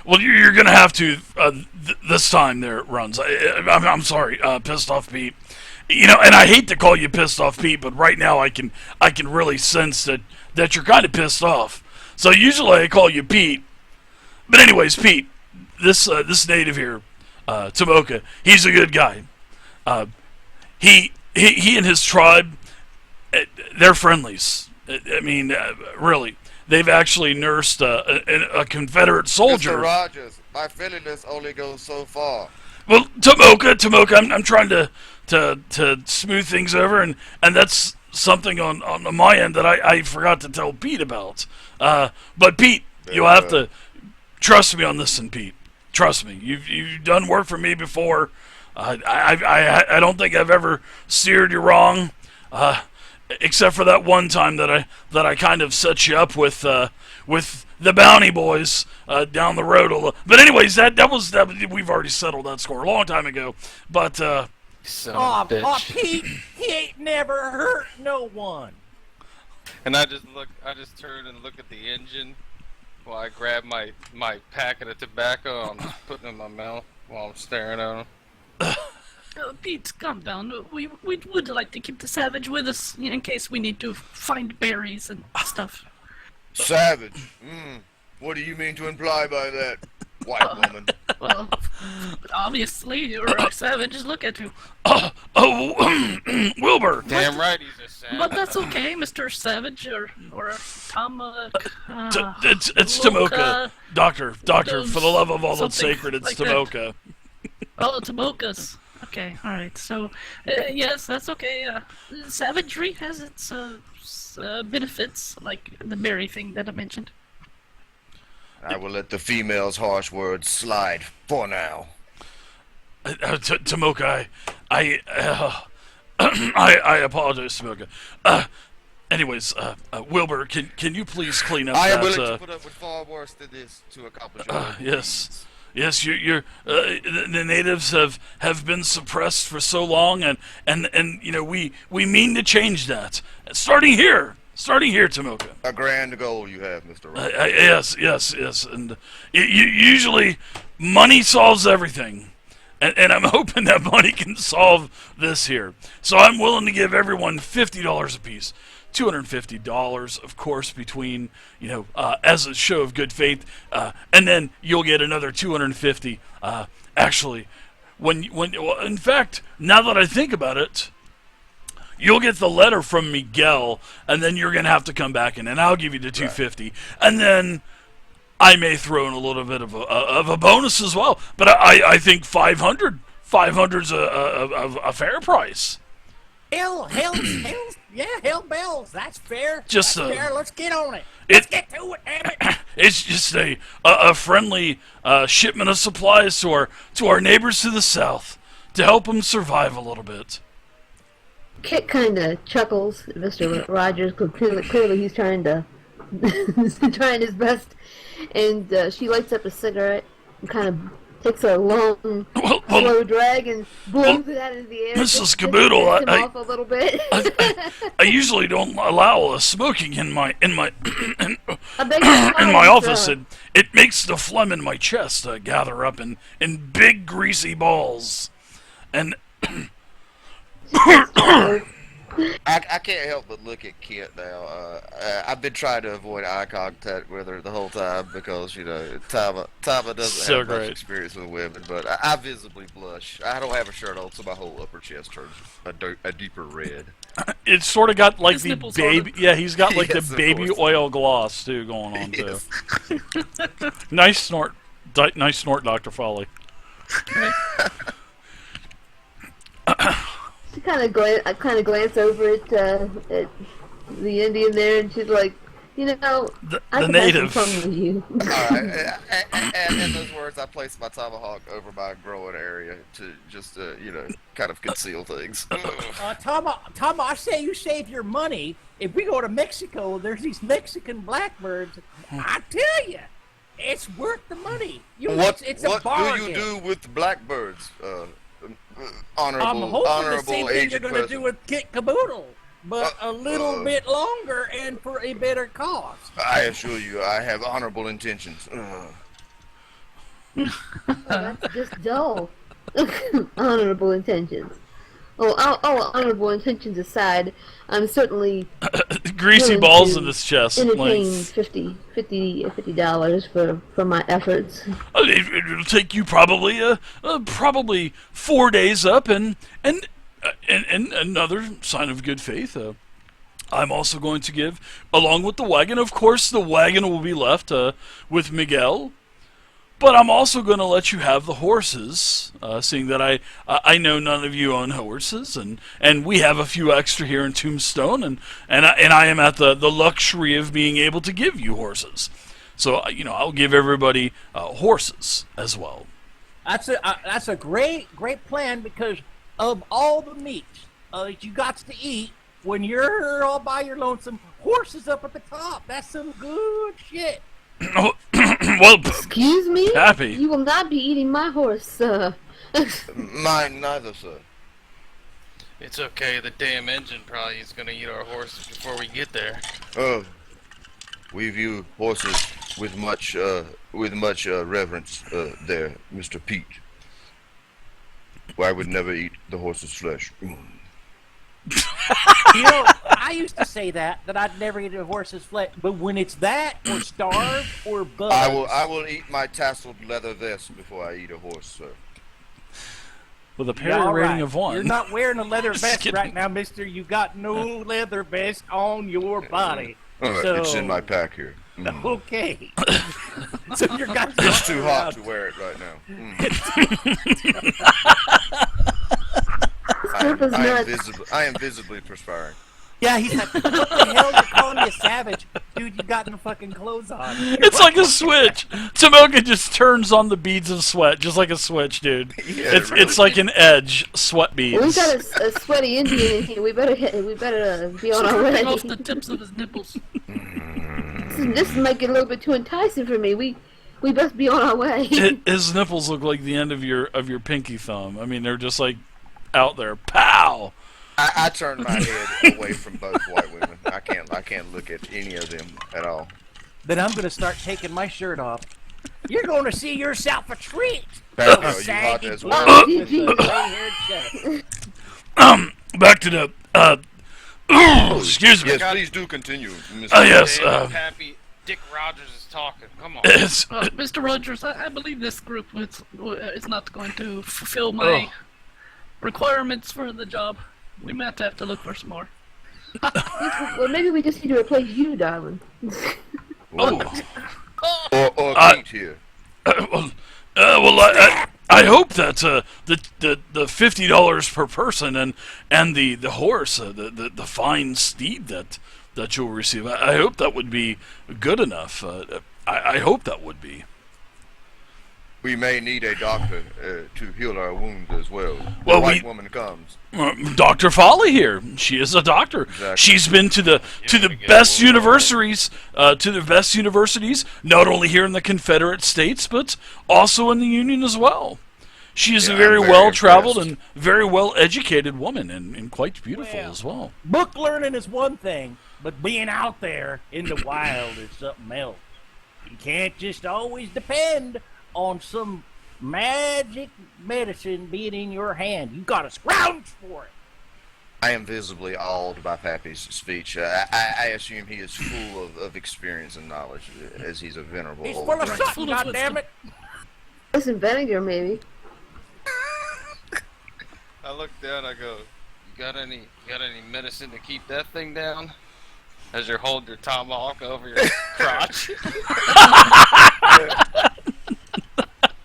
Well, you're gonna have to this time. There it runs. I'm sorry, pissed off Pete. And I hate to call you pissed off Pete, but right now I can really sense that you're kind of pissed off. So usually I call you Pete, but anyways, Pete, this native here, Tomoka, he's a good guy. Uh, he and his tribe, they're friendlies. I mean, really, they've actually nursed a Confederate Mr. soldier. Rogers, my friendliness only goes so far. Well, Tomoka, I'm trying to smooth things over, and that's something on my end that I forgot to tell Pete about. But Pete, you'll have to trust me on this, and Pete, trust me. You've done work for me before. I don't think I've ever steered you wrong, except for that one time that I kind of set you up with the Bounty Boys down the road. But anyways, that we've already settled that score a long time ago. But Son of a bitch. Pete, he ain't never hurt no one. And I just turn and look at the engine while I grab my packet of tobacco. I'm just putting it in my mouth while I'm staring at him. Pete, calm down. We would like to keep the savage with us in case we need to find berries and stuff. Savage? What do you mean to imply by that, white woman? Well, obviously you're a savage. Look at you. Wilbur. Damn right he's a savage. But that's okay, Mr. Savage or Tom. It's Tomoka, Doctor. For the love of all that's something sacred, it's like that. Tomoka. Oh, Tomokas. Okay, all right. So, yes, that's okay. Savagery has its benefits, like the berry thing that I mentioned. I will let the female's harsh words slide for now. Tomoka, I apologize, Tomoka. Anyways, Wilbur, can you please clean up I am that? willing to put up with far worse than this to accomplish your Yes. Yes, the natives have been suppressed for so long, and we mean to change that. Starting here, Tomoka. A grand goal you have, Mr. Rogers. Yes, and usually money solves everything, and I'm hoping that money can solve this here. So I'm willing to give everyone $50 apiece. $250, of course, between as a show of good faith, and then you'll get another $250. Actually, in fact, now that I think about it, you'll get the letter from Miguel, and then you're gonna have to come back in, and I'll give you the $250, and then I may throw in a little bit of a bonus as well. But I think 500. 500's a fair price. Hell, bells. That's fair. Just That's fair. Let's get on it. Let's get to it, damn it. It's just a friendly shipment of supplies to our neighbors to the south to help them survive a little bit. Kit kind of chuckles at Mr. Rogers, because clearly he's trying trying his best, and she lights up a cigarette and kind of takes a long, slow drag and blows it out into the air. Mrs. Caboodle, off a little bit. I usually don't allow smoking in my in my office. It makes the phlegm in my chest gather up in big greasy balls, and I can't help but look at Kit now. I've been trying to avoid eye contact with her the whole time because, Tama doesn't have much experience with women, but I visibly blush. I don't have a shirt on, so my whole upper chest turns a deeper red. It's sort of got like His the nipples baby. are Yeah, he's got like Yes, the of baby course. oil gloss too going on too. Yes. Nice snort, Dr. Foley. She I kind of glance over at the Indian there, and she's like, I The can native. have some fun with you. Alright, and in those words, I place my tomahawk over my growing area to just, kind of conceal things. Tama, I say you save your money. If we go to Mexico, there's these Mexican blackbirds. I tell you, it's worth the money. It's a bargain. Do you do with the blackbirds, I'm hoping the same thing you're agent going to do president? with Kit Caboodle, but a little bit longer and for a better cause. I assure you, I have honorable intentions. Oh, that's just dull. Honorable intentions. Honorable intentions aside, I'm certainly Greasy willing balls in to his chest. entertain $50 for my efforts. It'll take you probably 4 days up, and another sign of good faith. I'm also going to give, along with the wagon. Of course, the wagon will be left with Miguel. But I'm also going to let you have the horses, seeing that I know none of you own horses, and we have a few extra here in Tombstone, and I am at the luxury of being able to give you horses. So I'll give everybody horses as well. That's a great plan, because of all the meats that you got to eat when you're all by your lonesome, horses up at the top. That's some good shit. Well, excuse me? Happy. You will not be eating my horse, sir. Mine neither, sir. It's okay. The damn engine probably is gonna eat our horses before we get there. We view horses with much reverence there, Mr. Pete. I would never eat the horse's flesh. I used to say that I'd never eat a horse's flesh, but when it's that, or starved, or bugs, I will eat my tasseled leather vest before I eat a horse, sir. With a parry rating of 1. You're not wearing a leather vest right now, mister. You got no leather vest on your body. It's in my pack here. Okay. So you're got It's too hot to wear it right now. I am visibly perspiring. Yeah, he's like, what the hell? You're calling me a savage? Dude, you got no fucking clothes on. It's like a switch. Tamoka just turns on the beads of sweat, just like a switch, dude. Yeah, it's like an edge, sweat beads. Well, we got a sweaty Indian in here. We better be on our way. Off the tips of his nipples. This might get a little bit too enticing for me. We best be on our way. His nipples look like the end of your pinky thumb. I mean, they're just like out there. Pow! I turn my head away from both white women. I can't look at any of them at all. Then I'm gonna start taking my shirt off. You're going to see yourself a treat. Thank you. You hot as well. Back to the excuse me. Yes, please do continue, Mr. Yes. Happy Dick Rogers is talking. Come on. Mr. Rogers, I believe this group is not going to fulfill my requirements for the job. We might have to look for some more. Well, maybe we just need to replace you, darling. Or Pete here. I hope that the $50 per person and the horse, the fine steed that you'll receive, I hope that would be good enough. I hope that would be. We may need a doctor to heal our wounds as well. Well, the white woman comes. Dr. Folly here. She is a doctor. Exactly. She's been to the best universities, not only here in the Confederate States, but also in the Union as well. She is a very well-traveled and very well-educated woman, and quite beautiful as well. Book learning is one thing, but being out there in the wild is something else. You can't just always depend on some magic medicine being in your hand. You gotta scrounge for it. I am visibly awed by Pappy's speech. I assume he is full of experience and knowledge, as he's a venerable He's old full of man. something, goddammit. Listen, vinegar, maybe. I look down. I go, "You got any medicine to keep that thing down?" As you hold your tomahawk over your crotch.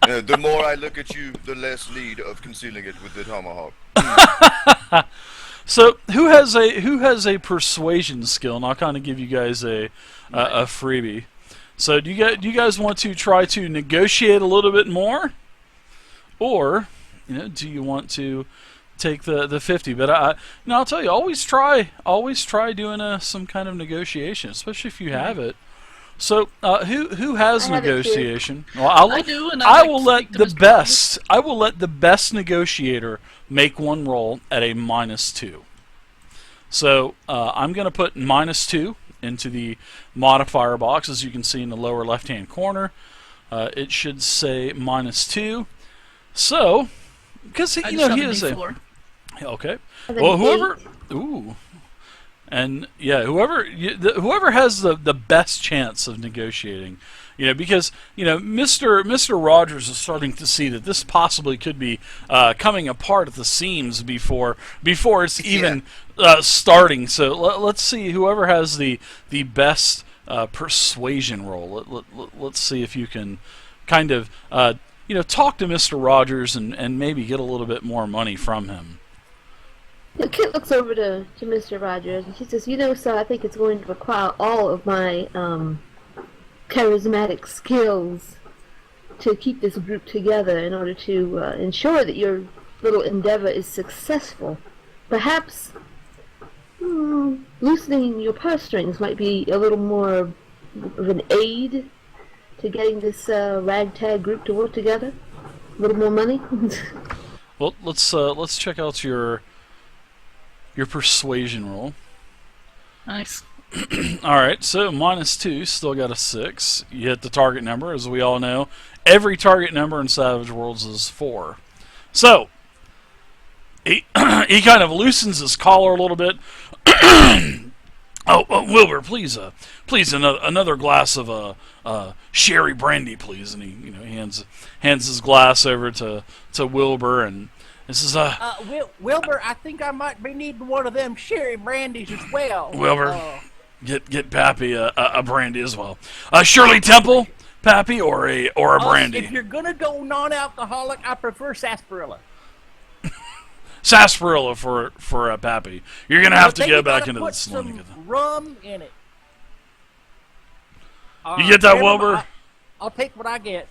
The more I look at you, the less need of concealing it with the tomahawk. So, who has a persuasion skill? And I'll kind of give you guys a freebie. So, do you guys want to try to negotiate a little bit more, or do you want to take the 50? But I'll tell you, always try doing some kind of negotiation, especially if you have it. So, who has negotiation? Well, I do, and I will let the best negotiator make one roll at a -2. So, I'm going to put -2 into the modifier box, as you can see in the lower left-hand corner. it should say -2. So, because I he just shot a is a D4. okay. And then Well, whoever, eight. ooh, and yeah, whoever has the best chance of negotiating, because Mr. Rogers is starting to see that this possibly could be coming apart at the seams before it's even starting. So let's see whoever has the best persuasion roll. Let's see if you can kind of talk to Mr. Rogers and maybe get a little bit more money from him. The kid looks over to Mr. Rogers and she says, sir, I think it's going to require all of my charismatic skills to keep this group together in order to ensure that your little endeavor is successful. Perhaps loosening your purse strings might be a little more of an aid to getting this ragtag group to work together. A little more money. Well, let's check out your persuasion roll. Nice. All right, so -2, still got a 6. You hit the target number, as we all know. Every target number in Savage Worlds is 4. So he kind of loosens his collar a little bit. Wilbur, please, another glass of sherry brandy, please. And he hands his glass over to Wilbur, and this is Wilbur, I think I might be needing one of them sherry brandies as well. Wilbur, get Pappy a brandy as well. Shirley Temple, Pappy, or a brandy. If you're gonna go non-alcoholic, I prefer sarsaparilla. Sarsaparilla for Pappy. You're gonna have to go back into the put saloon. some rum in it. You get that, Wilbur? I'll take what I get.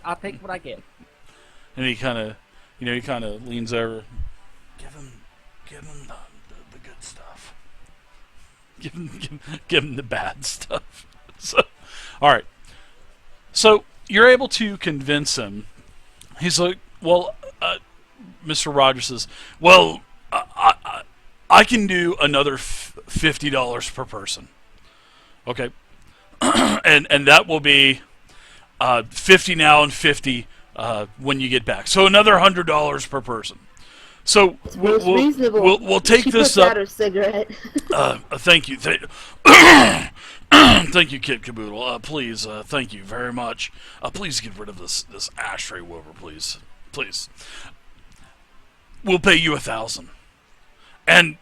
And he kind of, leans over. Give him the good stuff. Give him the bad stuff. So, all right. So you're able to convince him. He's like, well, Mr. Rogers says, well, I can do another $50 per person. Okay. and that will be 50 now and 50 when you get back. So another $100 per person. So we'll take she this puts up. out her cigarette. Thank you. Thank you, Kid Caboodle. Please, thank you very much. Please get rid of this ashtray, Wilbur, please. Please. We'll pay you $1,000. And,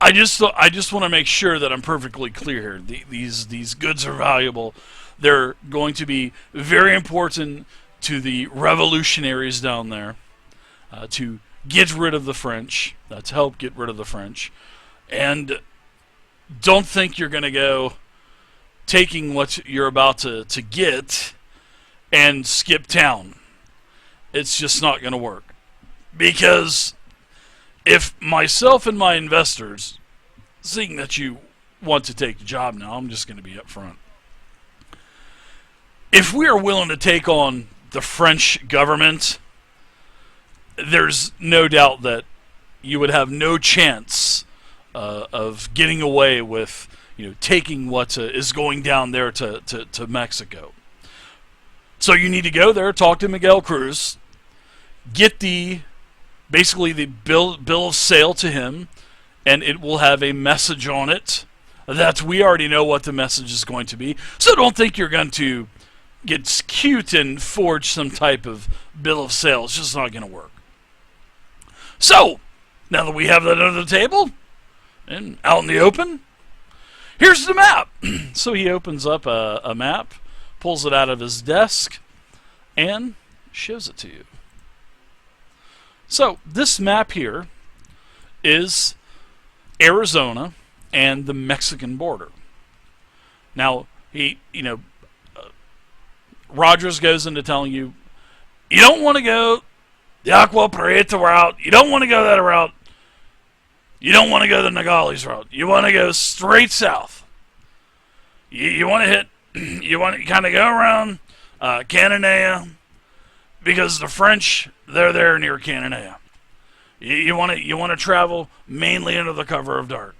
I just want to make sure that I'm perfectly clear here. These goods are valuable. They're going to be very important to the revolutionaries down there, to get rid of the French, to help get rid of the French. And don't think you're going to go taking what you're about to get and skip town. It's just not going to work. Because if myself and my investors, seeing that you want to take the job now, I'm just going to be up front. If we are willing to take on the French government, there's no doubt that you would have no chance of getting away with taking what is going down there to Mexico. So you need to go there, talk to Miguel Cruz, get basically the bill of sale to him, and it will have a message on it that we already know what the message is going to be. So don't think you're going to get cute and forge some type of bill of sale. It's just not going to work. So, now that we have that under the table and out in the open, here's the map. So he opens up a map, pulls it out of his desk, and shows it to you. So this map here is Arizona and the Mexican border. Now, Rogers goes into telling you, you don't want to go the Agua Prieta route. You don't want to go that route. You don't want to go the Nogales route. You want to go straight south. You want to you want to kind of go around Cananea, because the French, they're there near Cananea. You want to travel mainly under the cover of dark.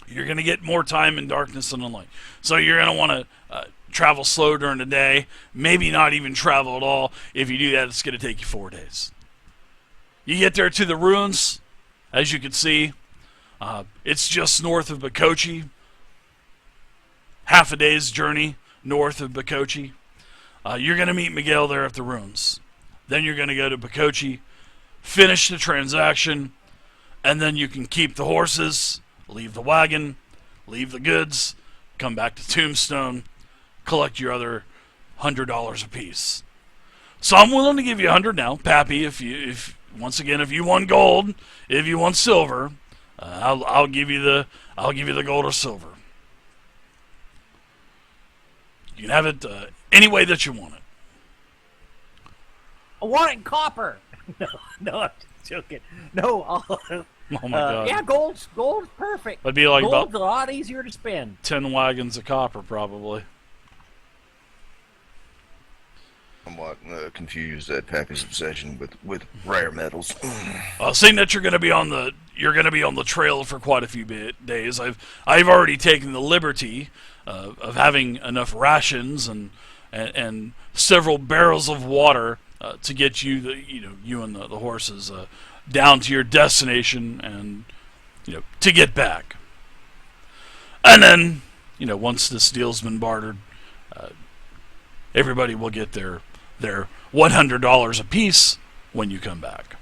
You're going to get more time in darkness than in light. So you're going to want to travel slow during the day, maybe not even travel at all. If you do that, it's going to take you 4 days. You get there to the ruins, as you can see. It's just north of Bakochi. Half a day's journey north of Bakochi. You're going to meet Miguel there at the ruins. Then you're going to go to Bakochi, finish the transaction, and then you can keep the horses, leave the wagon, leave the goods, come back to Tombstone, collect your other $100 apiece. So I'm willing to give you $100 now, Pappy. If once again, if you want gold, if you want silver, I'll give you the gold or silver. You can have it any way that you want it. I want it in copper. No, I'm just joking. No, Oh my God! yeah, gold's perfect. That'd be like Gold's about a lot easier to spend. 10 wagons of copper, probably. I'm confused at Pappy's obsession with rare metals. Seeing that you're going to be on the trail for quite a few days, I've already taken the liberty of having enough rations and several barrels of water to get you and the horses down to your destination and to get back. And then once this deal's been bartered, everybody will get their $100 apiece when you come back.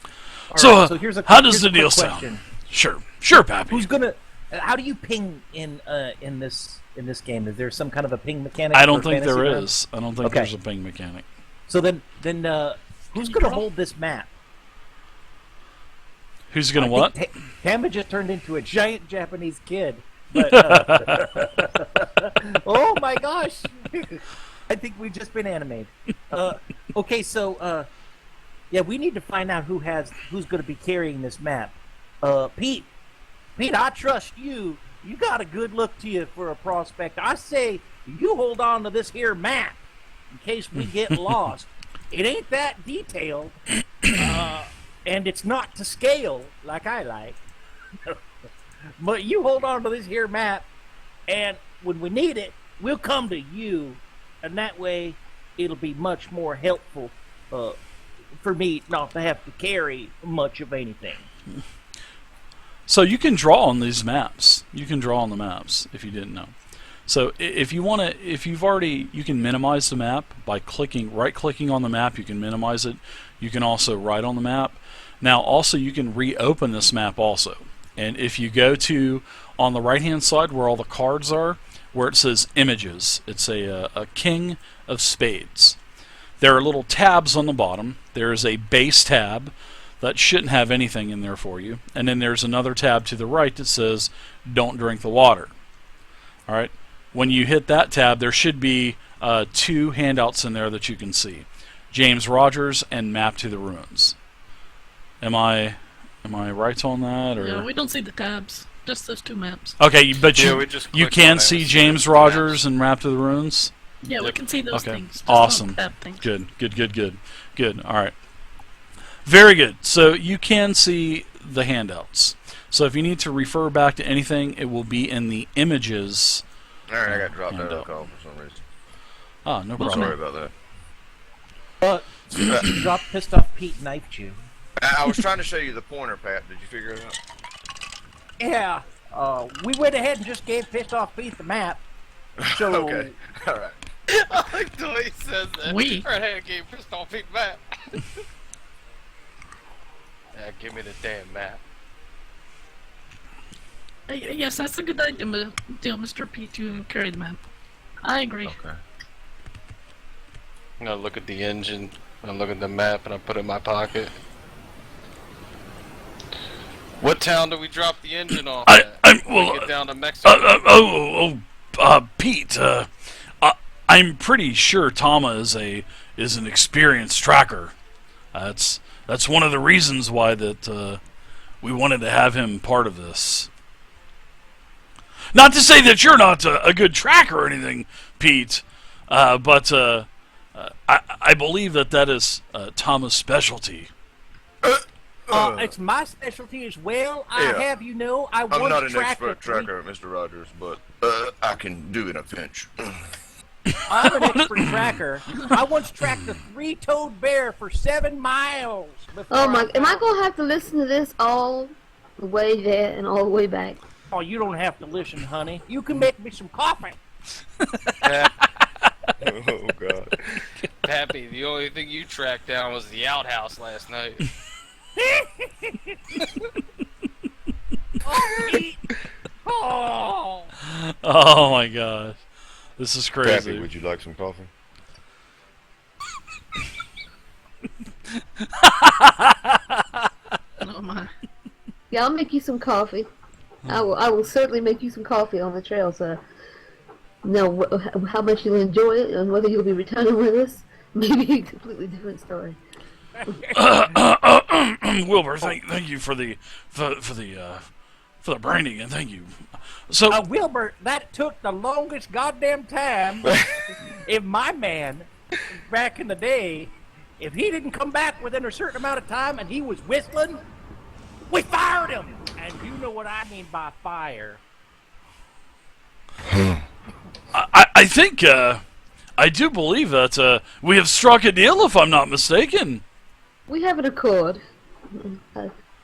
All right, so here's how does the deal question. sound? Sure, Pappy. Who's gonna? How do you ping in this game? Is there some kind of a ping mechanic? I don't for think there fantasy is. I don't think Okay. there's a ping mechanic. So then who's gonna hold this map? Who's gonna what? Tamba just turned into a giant Japanese kid. But, oh my gosh! I think we've just been animated. Okay, so yeah, we need to find out who's going to be carrying this map. Pete, I trust you. You got a good look to you for a prospect. I say you hold on to this here map in case we get lost. It ain't that detailed, and it's not to scale like I like. But you hold on to this here map, and when we need it, we'll come to you, and that way it'll be much more helpful for me not to have to carry much of anything. So you can draw on these maps. You can draw on the maps if you didn't know. So if you want to, you can minimize the map by right-clicking on the map. You can minimize it. You can also write on the map. Now, also, you can reopen this map also. And if you go to, on the right-hand side where all the cards are, where it says images, it's a king of spades. There are little tabs on the bottom. There's a base tab that shouldn't have anything in there for you. And then there's another tab to the right that says don't drink the water. All right. When you hit that tab, there should be 2 handouts in there that you can see. James Rogers and Map to the Ruins. Am I right on that? Or? Yeah, we don't see the tabs. Just those 2 maps. Okay, but Yeah, we just you clicked can on it see and James see the Rogers maps. and Map to the Ruins? Yeah, we can see those Okay, things. Just awesome. not the tab things. Good. All right. Very good. So you can see the handouts. So if you need to refer back to anything, it will be in the images. Alright, I got dropped out of the handout. call for some reason. Ah, no Well, problem. Sorry about that. Drop pissed off Pete knifed you. I was trying to show you the pointer, Pat. Did you figure it out? Yeah, we went ahead and just gave pissed off Pete the map. So Okay. Alright. I like the way he says that. We. Right hand game pissed off Pete map. Yeah, give me the damn map. Yes, that's a good idea, Mr. P, to carry the map. I agree. Okay. I'm gonna look at the engine, I look at the map, and I put it in my pocket. What town do we drop the engine off at? Well, we get down to Mexico. Pete. I'm pretty sure Tama is an experienced tracker. That's one of the reasons why that we wanted to have him part of this. Not to say that you're not a good tracker or anything, Pete, but I believe that is Tama's specialty. it's my specialty as well. I Yeah. have I I'm was not an tracked expert at three- tracker, Mr. Rogers, but I can do it in a pinch. I'm an expert tracker. I once tracked a 3-toed bear for 7 miles. Oh my! Am I gonna have to listen to this all the way there and all the way back? Oh, you don't have to listen, honey. You can make me some coffee. Oh God. Pappy, the only thing you tracked down was the outhouse last night. Oh, Pete. Oh. Oh my gosh, this is crazy. Pappy, would you like some coffee? Oh my. Yeah, I'll make you some coffee. I will certainly make you some coffee on the trail, sir. Now, how much you'll enjoy it and whether you'll be returning with us, maybe a completely different story. Wilbur, thank you for the branding, and thank you. So Wilbur, that took the longest goddamn time. If my man, back in the day, if he didn't come back within a certain amount of time and he was whistling, we fired him. And you know what I mean by fire. I think I do believe that we have struck a deal, if I'm not mistaken. We have an accord.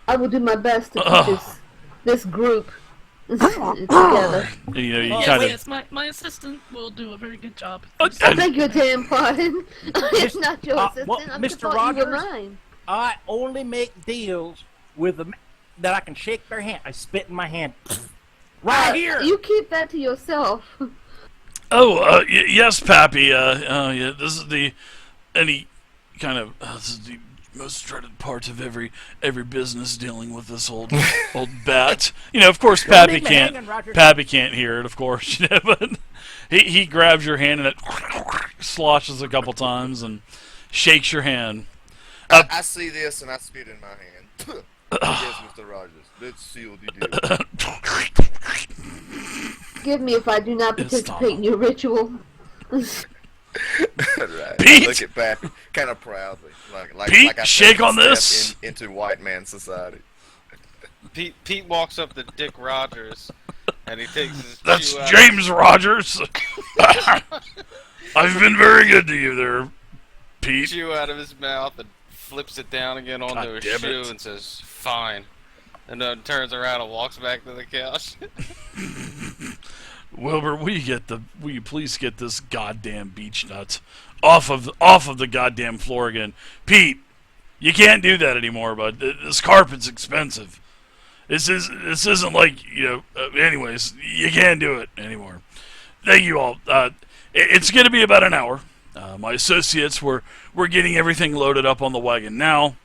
I will do my best to keep this group together. You know, you Yes, kind of. yes, my assistant will do a very good job. I beg your damn pardon. I'm not your assistant. well, I'm Mr. just thought you were Rogers? mine. I only make deals with them that I can shake their hand. I spit in my hand. Right here. You keep that to yourself. Oh, yes, Pappy. Yeah, this is the this is the most dreaded part of every business dealing with this old bat. You know, of course, Pappy leave me hanging, Roger. can't hear it, of course. You know, but he grabs your hand and it sloshes a couple times and shakes your hand. I see this and I spit in my hand. Yes, Mr. Rogers. Let's seal the deal. Forgive me if I do not It's participate in Tom. your ritual. Right. Pete! Look at Pappy, kind of proudly, like Pete, like I shake took a on step this. into white man society. Pete walks up to Dick Rogers, and he takes his That's chew out James Rogers. I've been very good to you there, Pete. chew out of his mouth and flips it down again onto God his damn shoe it. and says, "Fine," and then turns around and walks back to the couch. Wilbur, will you please get this goddamn beach nut off of the goddamn floor again? Pete, you can't do that anymore, bud. This carpet's expensive. This isn't like, anyways, you can't do it anymore. Thank you all. It's going to be about an hour. My associates, we're getting everything loaded up on the wagon now.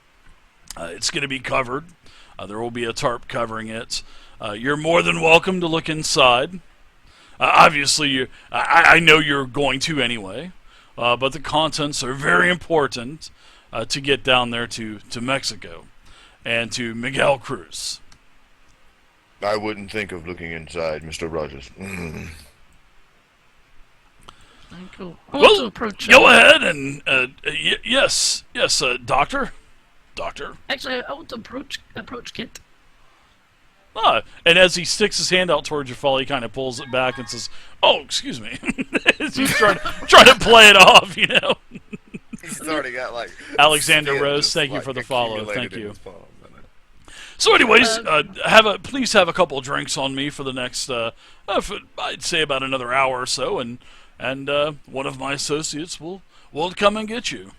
It's going to be covered. There will be a tarp covering it. You're more than welcome to look inside. Obviously, I know you're going to anyway, but the contents are very important to get down there to Mexico and to Miguel Cruz. I wouldn't think of looking inside, Mr. Rogers. Cool. I want to Well, approach. go ahead and yes, doctor. Actually, I want to approach Kit. And as he sticks his hand out towards your fall, he kind of pulls it back and says, "Oh, excuse me." As he's trying to play it off, you know. He's already got like Alexander spit Rose, just, thank you like, for the follow. accumulated Thank in you. his palm. So, anyways, please have a couple of drinks on me for the next, I'd say about another hour or so, and one of my associates will come and get you.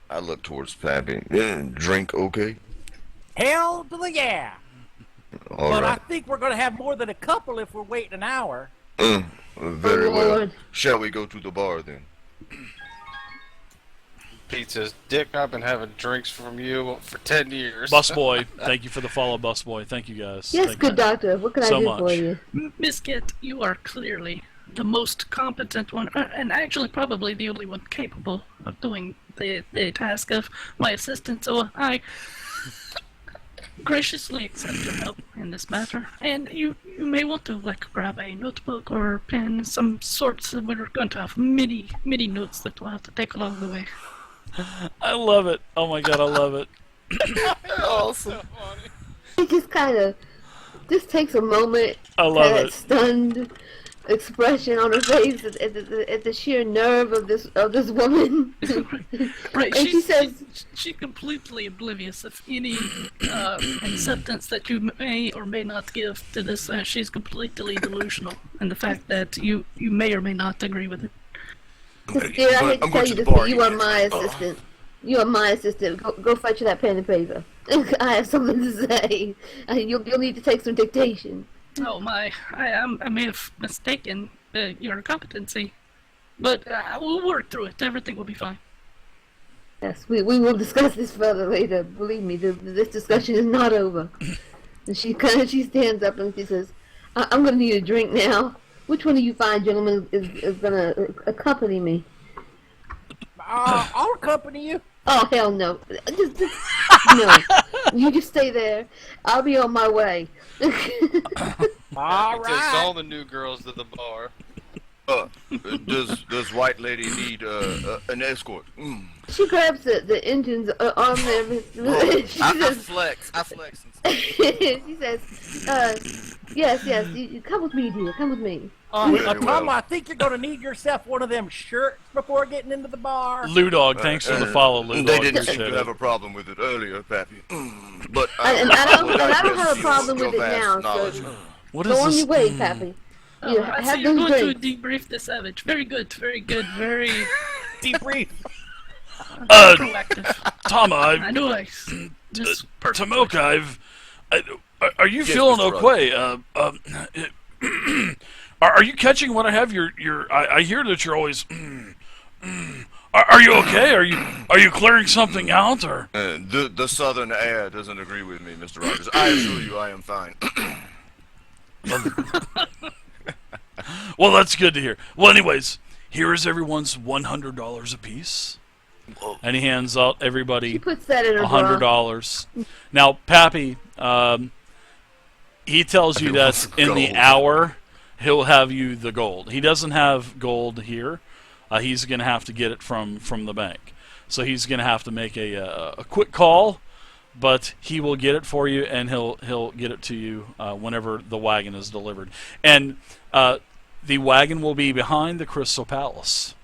I look towards Pappy. Drink okay? Hell to the yeah. All But I right. think we're going to have more than a couple if we're waiting an hour. Very Oh, well. Lord. Shall we go to the bar then? Pete says, "Dick, I've been having drinks from you for 10 years." Busboy, thank you for the follow, Busboy. Thank you guys. Yes, Thank good you. doctor. What can so I do much. for you? Miss Kit, you are clearly the most competent one, and actually probably the only one capable of doing the task of my assistant. So I graciously accept your help in this matter. And you may want to grab a notebook or pen, some sorts. We're going to have many notes that we'll have to take along the way. I love it. Oh my god, I love it. Awesome. He just kind of just takes a moment. I love that it. stunned expression on her face at the sheer nerve of this woman. Right, And she says, she's completely oblivious of any acceptance that you may or may not give to this. She's completely delusional, and the fact that you may or may not agree with it. "Dear, I hate to tell you this, but you are my assistant. You are my assistant. Go fetch that pen and paper. I have something to say. You'll need to take some dictation." Oh my, I may have mistaken your competency, but we'll work through it. Everything will be fine. Yes, we will discuss this further later. Believe me, this discussion is not over. And she stands up and she says, "I'm going to need a drink now. Which one of you fine gentlemen is going to accompany me?" I'll accompany you. Oh, hell no. No. You just stay there. I'll be on my way. All It takes right. all the new girls to the bar. Does white lady need an escort? Mm. She grabs the engine's arm there. She I says, flex. And stuff. she says, yes, you come with me, dear. Come with me. Very Tom, well. I think you're going to need yourself one of them shirts before getting into the bar. Lou Dog, thanks for the follow, Lou They Dog. didn't seem Appreciate to have it. a problem with it earlier, Pappy. But And I don't have a problem with it now, so What go is on this? your way, Pappy. You I see have you're those going drinks. to debrief the savage. Very good, very Debrief. proactive. Tama, I know I just perfect. Tomoka, are you Yes, feeling Mr. okay? Are you catching what I have? I hear that you're always. Are you okay? Are you clearing something out or? the southern air doesn't agree with me, Mr. Rogers. I assure you, I am fine. Well, that's good to hear. Well, anyways, here is everyone's $100 apiece, and he hands out She everybody puts that in her bra. $100. Now, Pappy, he tells you that in the hour he'll have you the gold. He doesn't have gold here. He's going to have to get it from the bank. So he's going to have to make a quick call, but he will get it for you, and he'll get it to you whenever the wagon is delivered. And the wagon will be behind the Crystal Palace.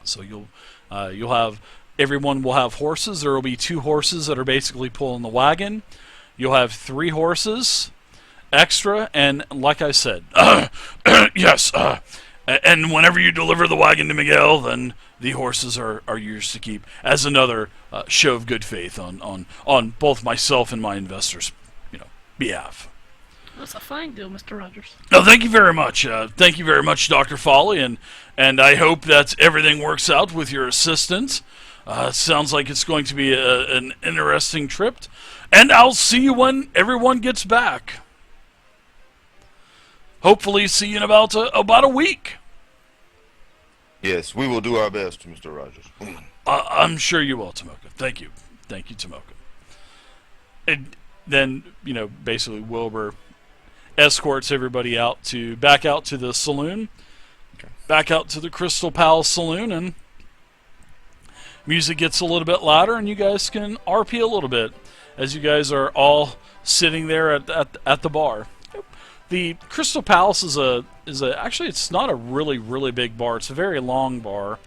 So you'll have everyone will have horses. There will be 2 horses that are basically pulling the wagon. You'll have 3 horses extra, and like I said, yes. And whenever you deliver the wagon to Miguel, then the horses are yours to keep as another show of good faith on both myself and my investors, behalf. That's a fine deal, Mr. Rogers. No, thank you very much. Thank you very much, Dr. Foley, and I hope that everything works out with your assistant. Sounds like it's going to be an interesting trip, and I'll see you when everyone gets back. Hopefully, see you in about a week. Yes, we will do our best, Mr. Rogers. I'm sure you will, Tomoka. Thank you, Tomoka. And then basically Wilbur escorts everybody back out to the saloon, back out to the Crystal Palace saloon, and music gets a little bit louder, and you guys can RP a little bit as you guys are all sitting there at the bar. The Crystal Palace is actually it's not a really big bar. It's a very long bar,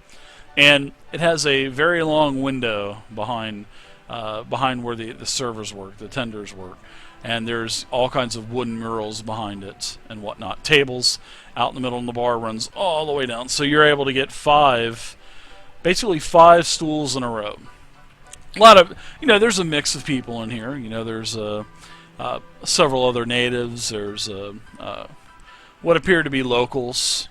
and it has a very long window behind where the servers work, the tenders work, and there's all kinds of wooden murals behind it and whatnot. Tables out in the middle, and the bar runs all the way down, so you're able to get 5 stools in a row. A lot of there's a mix of people in here. There's several other natives. There's what appear to be locals.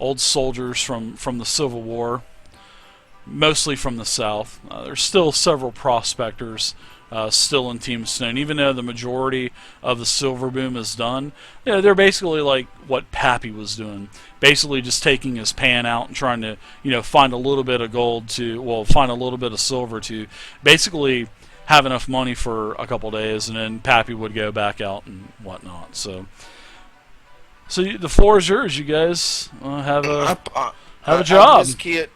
Old soldiers from the Civil War, mostly from the South. There's still several prospectors still in Tombstone, even though the majority of the silver boom is done. They're basically like what Pappy was doing, basically just taking his pan out and trying to find a little bit of find a little bit of silver to basically have enough money for a couple days, and then Pappy would go back out and whatnot. So the floor is yours. You guys have a Have a job.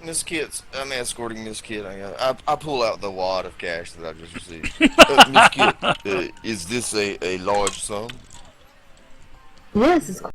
Miss Kit, I'm escorting Miss Kit. I pull out the wad of cash that I just received. Miss Kit, is this a large sum? Yes, it's